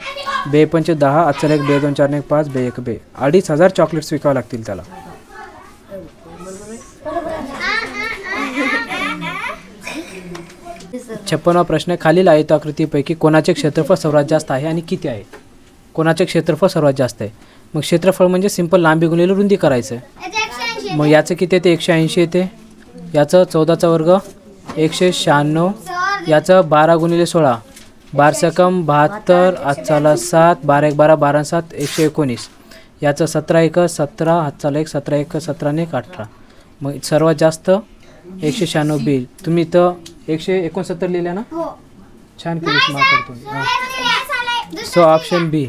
[SPEAKER 1] 2 5 10 8 1 2 2 4 1 5 2 1 2 2,500 चॉकलेट्स विकावे लागतील त्याला. छप्पनवा प्रश्न खालील आयताकृतीपैकी कोणाचे क्षेत्रफळ सर्वात जास्त आहे आणि किती आहे. कोणाचे क्षेत्रफळ सर्वात जास्त आहे. मग क्षेत्रफळ म्हणजे सिंपल लांबी गुणिले रुंदी करायचं आहे.
[SPEAKER 2] याचं 180
[SPEAKER 1] मग याचं किती येते 180 येते. याचं 14चा वर्ग 196. याचं 12 गुणिले 16 12 सकम 72 आजचाला 7 12 1 12 12 7 119. याचं 17 1 17 हातचाला 1 17 1 17 1 18. मग सर्वात जास्त 196 बिल. तुम्ही इथं 169 लिहिल्या ना.
[SPEAKER 2] हो.
[SPEAKER 1] छान केली मार्क तुम्ही.
[SPEAKER 2] दुसरं
[SPEAKER 1] सो ऑप्शन बी.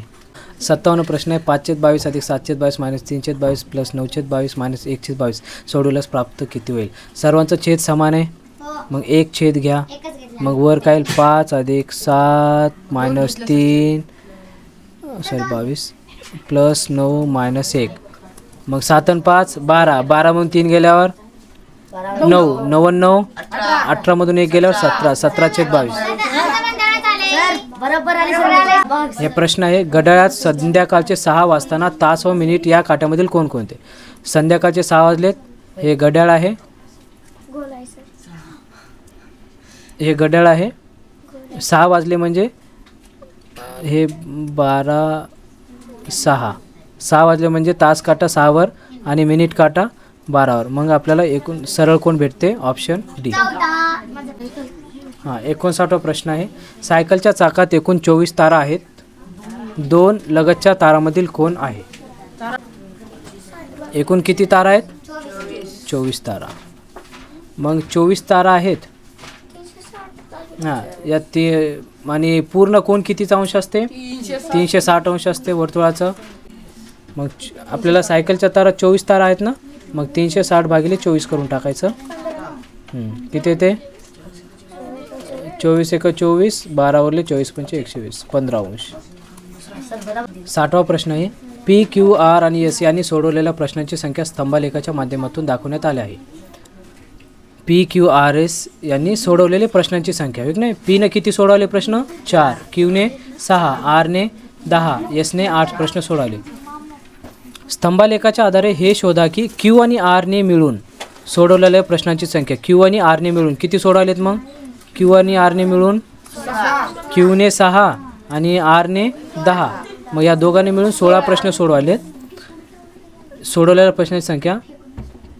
[SPEAKER 1] 57 प्रश्न आहे. 522 अधिक 722 मायनस 322 प्लस 922 मायनस 122 सोडवल्यास प्राप्त किती होईल. सर्वांचं छेद समान आहे.
[SPEAKER 2] हो.
[SPEAKER 1] मग एक छेद घ्या.
[SPEAKER 2] एकच घेतला.
[SPEAKER 1] मग वर काय 5 अधिक 7 मायनस 3 22 प्लस 9 मायनस 1. मग 7 आणि 5 12 12 मधून 3 गेल्यावर 9 9 9 18 मधून 1 गेल्यावर 17 17 छेद 22.
[SPEAKER 2] बरोबर आली.
[SPEAKER 1] हे प्रश्न आहे. घड्याळात संध्याकाळचे 6 वाजताना तास व मिनिट या काट्यामधील कोणकोणते. संध्याकाळचे 6 वाजलेत. हे घड्याळ आहे. हे घड्याळ आहे. 6 वाजले म्हणजे हे 12 6 6 वाजले म्हणजे तास काटा 6वर आणि मिनिट काटा 12वर. मग आपल्याला एकूण सरळ कोण भेटते. Option D. हां 59वा प्रश्न आहे. सायकलच्या चाकात एकूण 24 तारा आहेत. 2 लगतच्या तारामधील कोण आहे. एकूण किती तारा आहेत. 24 तारा. मग 24 तारा आहेत. हां यात ती आणि पूर्ण कोण कितीचा अंश असते. 360 अंश असते वर्तुळाचं. मग आपल्याला सायकलच्या तारा 24 तारा आहेत ना. मग 360 भागिले 24 करून टाकायचं. किती येते 24 1 24 12 वरले 24 पंचे 120 15 अंश. 60वा प्रश्न आहे. पी क्यू आर आणि एस यांनी सोडवलेल्या प्रश्नांची संख्या स्तंभालेखाच्या माध्यमातून दाखवण्यात आली आहे. पी क्यू आर एस यांनी सोडवलेले प्रश्नांची संख्या वेग नाही. पीने किती सोडवले प्रश्न 4, क्यूने 6, आरने 10, एसने 8 प्रश्न सोडवले. स्तंभालेखाच्या आधारे हे शोधा की क्यू आणि आरने मिळून सोडवलेल्या प्रश्नांची संख्या. क्यू आणि आरने मिळून किती सोडवलेत. मग क्यू आणि आरने मिळून क्यूने 6 आणि आरने 10. मग या दोघांनी मिळून 16 प्रश्न सोडवलेत. सोडवलेल्या प्रश्नांची संख्या.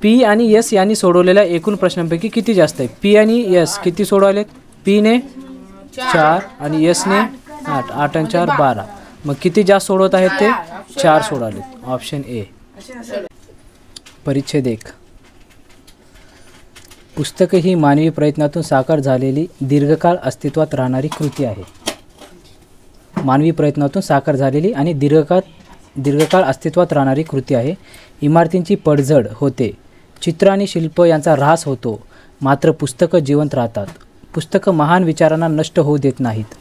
[SPEAKER 1] पी आणि एस यांनी सोडवलेल्या एकूण प्रश्नांपैकी किती जास्त आहे. पी आणि एस किती सोडवलेत. पीने 4 आणि एसने 8 8 आणि 4 12. मग किती जास्त सोडवत आहेत ते 4 सोडवलेत. Option A. परिच्छेद 1. पुस्तक ही मानवी प्रयत्नातून साकार झालेली दीर्घकाळ अस्तित्वात राहणारी कृती आहे. मानवी प्रयत्नातून साकार झालेली आणि दीर्घकाळ अस्तित्वात राहणारी कृती आहे. इमारतींची पडझड होते. चित्र आणि शिल्प यांचा ऱ्हास होतो. मात्र पुस्तकं जिवंत राहतात. पुस्तकं महान विचारांना नष्ट होऊ देत नाहीत.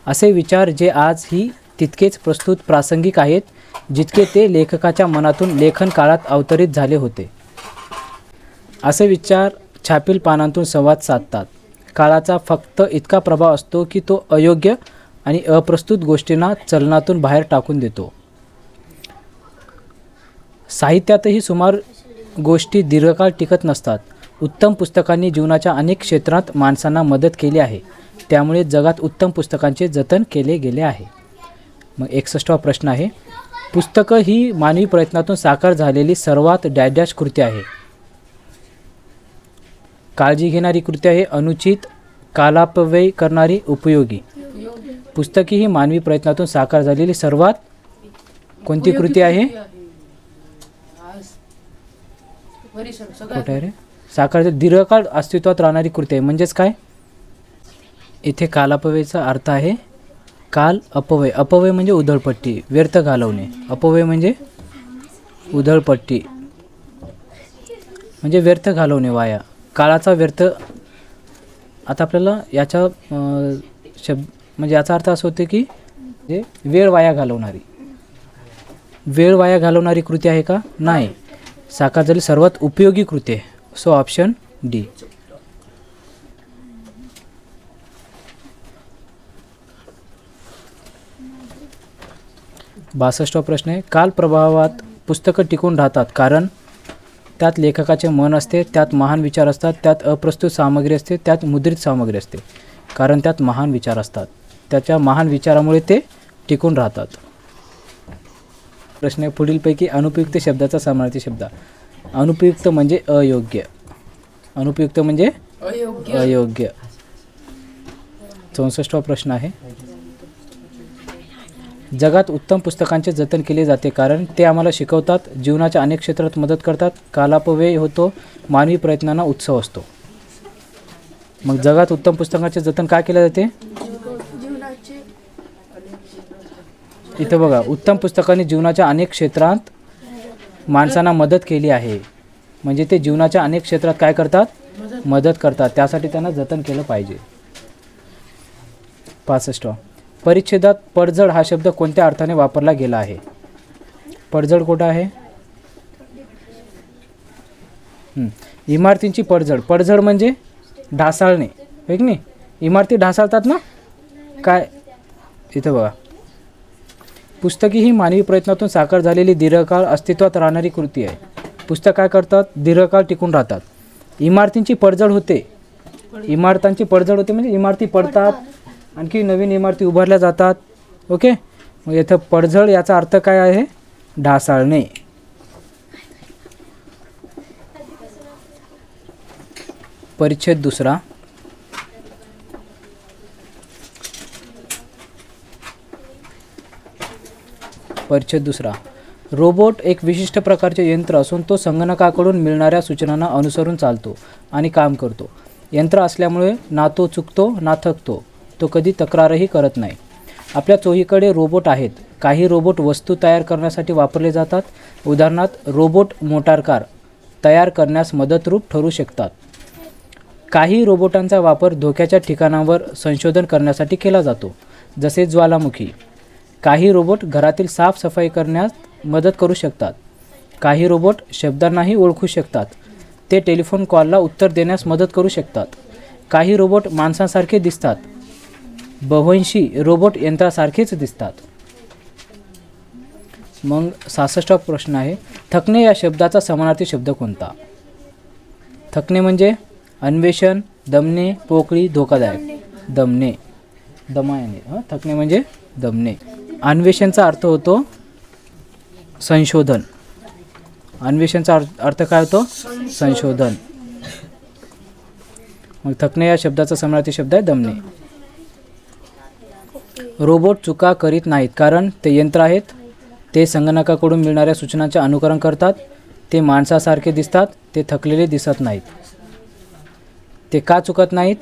[SPEAKER 1] असे विचार जे आजही तितकेच प्रस्तुत प्रासंगिक आहेत जितके ते लेखकाच्या मनातून लेखन काळात अवतरित झाले होते. असे विचार छापील पानांतून संवाद साधतात. काळाचा फक्त इतका प्रभाव असतो की तो अयोग्य आणि अप्रस्तुत गोष्टींना चलनातून बाहेर टाकून देतो. साहित्यातही सुमार गोष्टी दीर्घकाळ टिकत नसतात. उत्तम पुस्तकांनी जीवनाच्या अनेक क्षेत्रात माणसांना मदत केली आहे. त्यामुळे जगात उत्तम पुस्तकांचे जतन केले गेले आहे. मग 61वा प्रश्न आहे. पुस्तकं ही मानवी प्रयत्नातून साकार झालेली सर्वात डॅश कृती आहे. काळजी घेणारी कृती आहे. अनुचित कालापव्यय करणारी उपयोगी. पुस्तकी ही मानवी प्रयत्नातून साकार झालेली सर्वात कोणती कृती आहे. कुठे रे साकार दीर्घकाळ अस्तित्वात राहणारी कृती आहे. म्हणजेच काय इथे कालापव्ययचा अर्थ आहे काल अपव्यय. अपव्यय म्हणजे उधळपट्टी व्यर्थ घालवणे. अपव्यय म्हणजे उधळपट्टी म्हणजे व्यर्थ घालवणे वाया. काळाचा व्यर्थ. आता आपल्याला याचा म्हणजे याचा अर्थ असा होतो की वेळ वाया घालवणारी. वेळ वाया घालवणारी कृती आहे का नाही. साकार झालेली सर्वात उपयोगी कृती आहे. So option D. बासष्टवा प्रश्न आहे. काल प्रभावात पुस्तकं टिकून राहतात कारण त्यात लेखकाचे मन असते. त्यात महान विचार असतात. त्यात अप्रस्तुत सामग्री असते. त्यात मुद्रित सामग्री असते. कारण त्यात महान विचार असतात. त्याच्या महान विचारामुळे ते टिकून राहतात. प्रश्न आहे, पुढीलपैकी अनुपयुक्त शब्दाचा समानार्थी शब्द. अनुपयुक्त म्हणजे अयोग्य. अनुपयुक्त म्हणजे अयोग्य. 64वा प्रश्न आहे, जगात उत्तम पुस्तकांचे जतन केले जाते कारण ते आम्हाला शिकवतात, जीवनाच्या अनेक क्षेत्रात मदत करतात, कालापव्यय होतो, मानवी प्रयत्नांना उत्सव असतो. मग जगात उत्तम पुस्तकांचे जतन काय केले जाते? इथं बघा, उत्तम पुस्तकांनी जीवनाच्या अनेक क्षेत्रात माणसांना मदत केली आहे. म्हणजे ते जीवनाच्या अनेक क्षेत्रात काय करतात? मदत करतात. त्यासाठी त्यांना जतन केलं पाहिजे. 65. परिच्छेदात पडझड हा शब्द कोणत्या अर्थाने वापरला गेला आहे? पडझड कुठं आहे? इमारतींची पडझड. पडझड म्हणजे ढासाळणे, आहे की नाही? इमारती ढासाळतात ना, काय? इथं बघा, पुस्तकी ही मानवी प्रयत्नातून साकार झालेली दीर्घकाळ अस्तित्वात राहणारी कृती आहे. पुस्तक काय करतात? दीर्घकाळ टिकून राहतात. इमारतींची पडझड होते. इमारतांची पडझड होते म्हणजे इमारती पडतात, आणखी नवीन इमारती उभारल्या जातात. ओके, मग इथं पडझड याचा अर्थ काय आहे? ढासाळणे. परिच्छेद दुसरा. परिच्छेद दुसरा. रोबोट एक विशिष्ट प्रकारचे यंत्र असून तो संगणकाकडून मिळणाऱ्या सूचनांना अनुसरून चालतो आणि काम करतो. यंत्र असल्यामुळे ना तो चुकतो ना थकतो. तो कधी तक्रारही करत नाही. आपल्या चोहीकडे रोबोट आहेत. काही रोबोट वस्तू तयार करण्यासाठी वापरले जातात. उदाहरणार्थ, रोबोट मोटारकार तयार करण्यास मदतरूप ठरू शकतात. काही रोबोटांचा वापर धोक्याच्या ठिकाणांवर संशोधन करण्यासाठी केला जातो, जसे ज्वालामुखी. काही रोबोट घरातील साफसफाई करण्यास मदत करू शकतात. काही रोबोट शब्दांनाही ओळखू शकतात. ते टेलिफोन कॉलला उत्तर देण्यास मदत करू शकतात. काही रोबोट माणसांसारखे दिसतात. बहुंशी रोबोट यंत्रासारखेच दिसतात. मग 66वा प्रश्न आहे, थकणे या शब्दाचा समानार्थी शब्द कोणता? थकणे म्हणजे अन्वेषण, दमणे, पोकळी, धोकादायक. दमणे, दमाने. थकणे म्हणजे दमणे. अन्वेषणचा अर्थ होतो संशोधन. अन्वेषणचा अर्थ काय होतो? संशोधन. मग थकणे या शब्दाचा समानार्थी शब्द आहे दमणे. रोबोट चुका करीत नाहीत कारण ते यंत्र आहेत. ते संगणकाकडून मिळणाऱ्या सूचनांचे अनुकरण करतात. ते माणसासारखे दिसतात. ते थकलेले दिसत नाहीत. ते का चुकत नाहीत?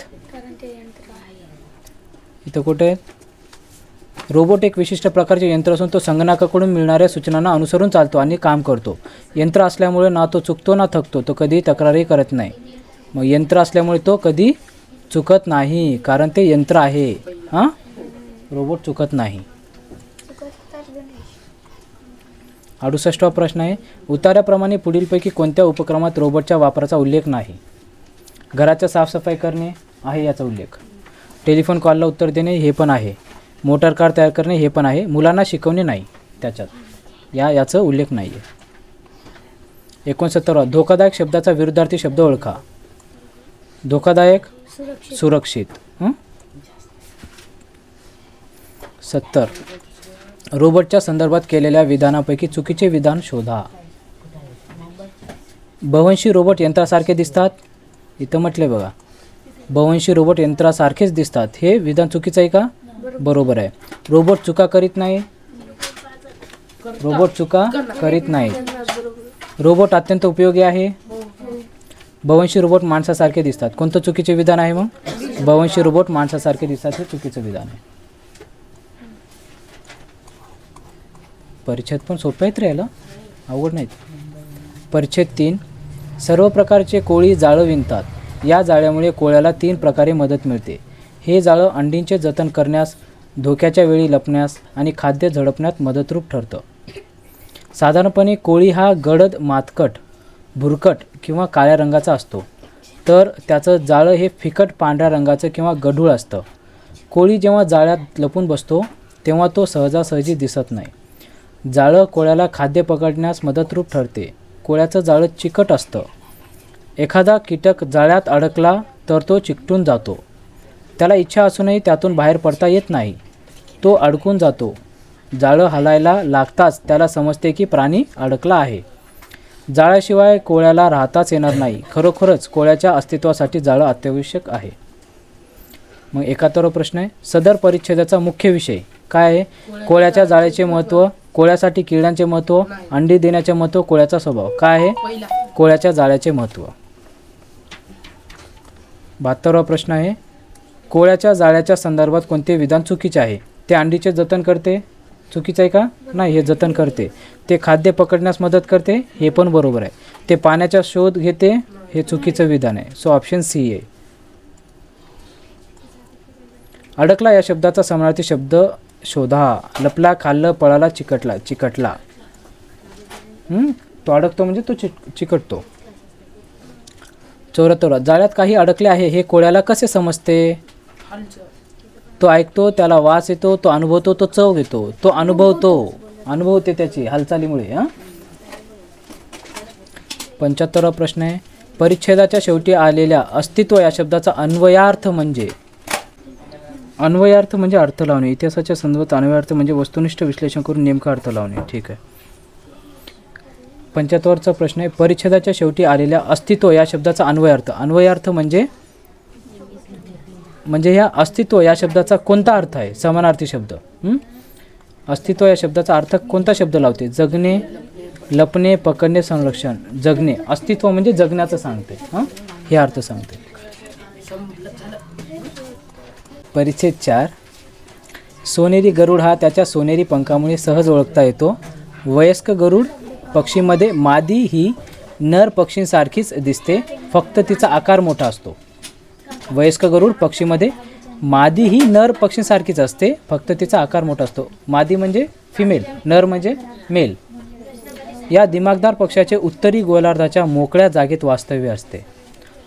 [SPEAKER 1] इथं कुठे? रोबोट एक विशिष्ट प्रकारचे यंत्र असून तो संगणकाकडून मिळणाऱ्या सूचनांना अनुसरून चालतो आणि काम करतो. यंत्र असल्यामुळे ना तो चुकतो ना थकतो. तो कधी तक्रारही करत नाही. मग यंत्र असल्यामुळे तो कधी चुकत नाही, कारण ते यंत्र आहे. हां, रोबोट चुकत नाही. 68वा प्रश्न आहे, उतार्याप्रमाणे पुढीलपैकी कोणत्या उपक्रमात रोबोटच्या वापराचा उल्लेख नाही? घराच्या साफसफाई करणे आहे याचा उल्लेख. टेलिफोन कॉलला उत्तर देणे हे पण आहे. मोटार कार तयार करणे हे पण आहे. मुलांना शिकवणे नाही त्याच्यात. याचा उल्लेख नाही आहे. 69. धोकादायक शब्दाचा विरुद्धार्थी शब्द ओळखा. धोकादायक, सुरक्षित. 70. रोबोटच्या संदर्भात केलेल्या विधानापैकी चुकीचे विधान शोधा. बहुंशी रोबोट यंत्रासारखे दिसतात. इथं म्हटले बघा, बहुंशी रोबोट यंत्रासारखेच दिसतात. हे विधान चुकीचं आहे का? बरोबर आहे. रोबोट चुका करीत नाही. रोबोट चुका करीत नाही. रोबोट अत्यंत उपयोगी आहे. बहुंशी रोबोट माणसासारखे दिसतात. कोणतं चुकीचे विधान आहे मग? बहुंशी रोबोट माणसासारखे दिसतात हे चुकीचं विधान आहे. परिच्छेद पण सोपे आहेत राहिलं, अवघड नाहीत. परिच्छेद 3. सर्व प्रकारचे कोळी जाळं विणतात. या जाळ्यामुळे कोळ्याला 3 प्रकारे मदत मिळते. हे जाळं अंडींचे जतन करण्यास, धोक्याच्या वेळी लपण्यास आणि खाद्य झडपण्यात मदतरूप ठरतं. साधारणपणे कोळी हा गडद, मातकट, भुरकट किंवा काळ्या रंगाचा असतो, तर त्याचं जाळं हे फिकट पांढऱ्या रंगाचं किंवा गढूळ असतं. कोळी जेव्हा जाळ्यात लपून बसतो तेव्हा तो सहजासहजी दिसत नाही. जाळं कोळ्याला खाद्य पकडण्यास मदतरूप ठरते. कोळ्याचं जाळं चिकट असतं. एखादा कीटक जाळ्यात अडकला तर तो चिकटून जातो. त्याला इच्छा असूनही त्यातून बाहेर पडता येत नाही. तो अडकून जातो. जाळं हलायला लागताच त्याला समजते की प्राणी अडकला आहे. जाळ्याशिवाय कोळ्याला राहताच येणार नाही. खरोखरच कोळ्याच्या अस्तित्वासाठी जाळं अत्यावश्यक आहे. मग 71 प्रश्न आहे, सदर परिच्छेदाचा मुख्य विषय काय आहे? कोळ्याच्या जाळ्याचे महत्त्व, कोळ्यासाठी किड्यांचे महत्त्व, अंडी देण्याचे महत्त्व, कोळ्याचा स्वभाव. काय आहे? कोळ्याच्या जाळ्याचे महत्त्व. 72 प्रश्न आहे, कोळ्याच्या जाळ्याच्या संदर्भात कोणते विधान चुकीचे आहे? ते अंडीचे जतन करते, चुकीचं आहे का? नाही, हे जतन करते. ते खाद्य पकडण्यास मदत करते, हे पण बरोबर आहे. ते पाण्याचा शोध घेते, हे चुकीचं विधान आहे. सो ऑप्शन सी आहे. अडकला या शब्दाचा समानार्थी शब्द शोधा. लपला, खाल्लं, पळाला, चिकटला. चिकटला. तो अडकतो म्हणजे तो चिकटतो. 74 जाळ्यात काही अडकले आहे हे कोळ्याला कसे समजते? तो ऐकतो, त्याला वास येतो, तो अनुभवतो, तो चव घेतो. तो अनुभवते त्याची हालचालीमुळे. 75 प्रश्न आहे, परिच्छेदाच्या शेवटी आलेल्या अस्तित्व या शब्दाचा अन्वयार्थ म्हणजे? अन्वयार्थ म्हणजे अर्थ लावणे. इतिहासाच्या संदर्भात अन्वयार्थ म्हणजे वस्तुनिष्ठ विश्लेषण करून नेमका अर्थ लावणे. ठीक आहे. 75चा प्रश्न आहे, परिच्छेदाच्या शेवटी आलेल्या अस्तित्व या शब्दाचा अन्वयार्थ. अन्वयार्थ म्हणजे ह्या अस्तित्व या शब्दाचा कोणता अर्थ आहे? समानार्थी शब्द. अस्तित्व या शब्दाचा अर्थ कोणता शब्द लावते? जगणे, लपणे, पकडणे, संरक्षण. जगणे, अस्तित्व म्हणजे जगण्याचं सांगते. हे अर्थ सांगते. परिच्छेद 4, सोनेरी गरुड हा त्याच्या सोनेरी पंखामुळे सहज ओळखता येतो. वयस्क गरुड पक्षीमध्ये मादी ही नर पक्षींसारखीच दिसते, फक्त तिचा आकार मोठा असतो. वयस्क गरुड पक्षीमध्ये मादी ही नर पक्षींसारखीच असते, फक्त तिचा आकार मोठा असतो. मादी म्हणजे फिमेल, नर म्हणजे मेल. या दिमागदार पक्षाचे उत्तरी गोलार्धाच्या मोकळ्या जागेत वास्तव्य असते.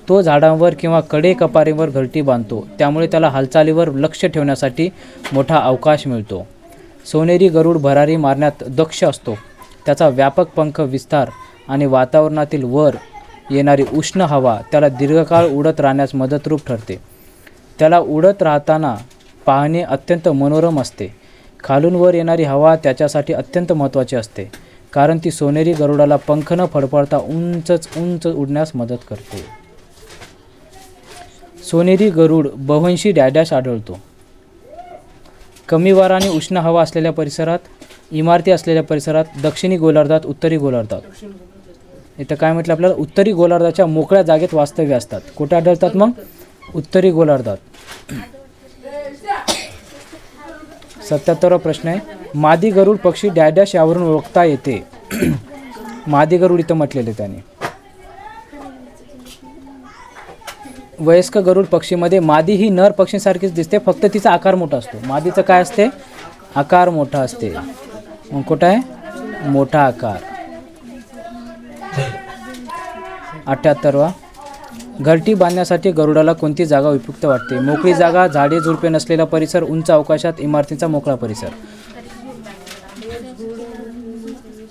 [SPEAKER 1] तो झाडांवर किंवा कडे कपारीवर घरटी बांधतो, त्यामुळे त्याला हालचालीवर लक्ष ठेवण्यासाठी मोठा अवकाश मिळतो. सोनेरी गरुड भरारी मारण्यात दक्ष असतो. त्याचा व्यापक पंख विस्तार आणि वातावरणातील वर येणारी उष्ण हवा त्याला दीर्घकाळ उडत राहण्यास मदतरूप ठरते. त्याला उडत राहताना पाहणे अत्यंत मनोरम असते. खालून वर येणारी हवा त्याच्यासाठी अत्यंत महत्त्वाची असते, कारण ती सोनेरी गरुडाला पंख न फडफडता उंच उडण्यास मदत करते. सोनेरी गरुड बव्हंशी डॅडॅश आढळतो. कमी वारा आणि उष्ण हवा असलेल्या परिसरात, इमारती असलेल्या परिसरात, दक्षिणी गोलार्धात, उत्तरी गोलार्धात. इथं काय म्हटलं आपल्याला? उत्तरी गोलार्धाच्या मोकळ्या जागेत वास्तव्य असतात. कुठे आढळतात मग? उत्तरी गोलार्धात. 77 प्रश्न आहे, मादी गरुड पक्षी डॅडॅश यावरून ओळखता येते. मादी गरुड इथं म्हटलेले त्याने. वयस्क गरुड पक्षीमध्ये मादी ही नर पक्षींसारखीच दिसते, फक्त तिचा आकार मोठा असतो. मादीचं काय असते? आकार मोठा असते. मग कुठं आहे? मोठा आकार. 78 घरटी बांधण्यासाठी गरुडाला कोणती जागा उपयुक्त वाटते? मोकळी जागा, झाडे झुडपे नसलेला परिसर, उंच अवकाशात, इमारतींचा मोकळा परिसर.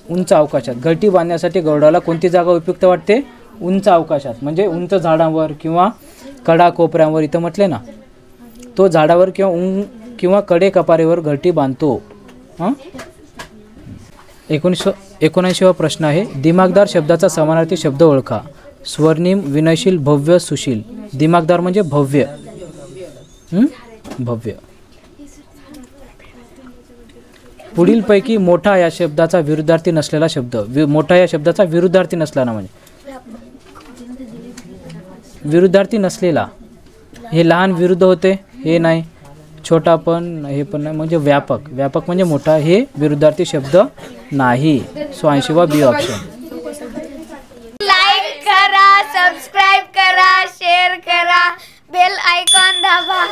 [SPEAKER 1] उंच अवकाशात. घरटी बांधण्यासाठी गरुडाला कोणती जागा उपयुक्त वाटते? उंच अवकाशात, म्हणजे उंच झाडांवर किंवा कडा कोपऱ्यांवर. इथं म्हटले ना, तो झाडावर किंवा कडे कपारीवर घरटी बांधतो. 79वा प्रश्न आहे, दिमागदार शब्दाचा समानार्थी शब्द ओळखा. स्वर्णिम, विनयशील, भव्य, सुशील. दिमागदार म्हणजे भव्य. भव्य. पुढीलपैकी मोठा या शब्दाचा विरुद्धार्थी नसलेला शब्द. मोठा या शब्दाचा विरुद्धार्थी नसलेला म्हणजे विरुद्धार्थी नसलेला. हे लहान विरुद्ध होते, हे नाही. छोटा पण, हे पण नाही. म्हणजे व्यापक. व्यापक म्हणजे मोठा, हे विरुद्धार्थी शब्द नाही. सो 80वा बी ऑप्शन.
[SPEAKER 2] लाईक करा, सबस्क्राईब करा, शेअर करा, बेल आयकॉन दाबा.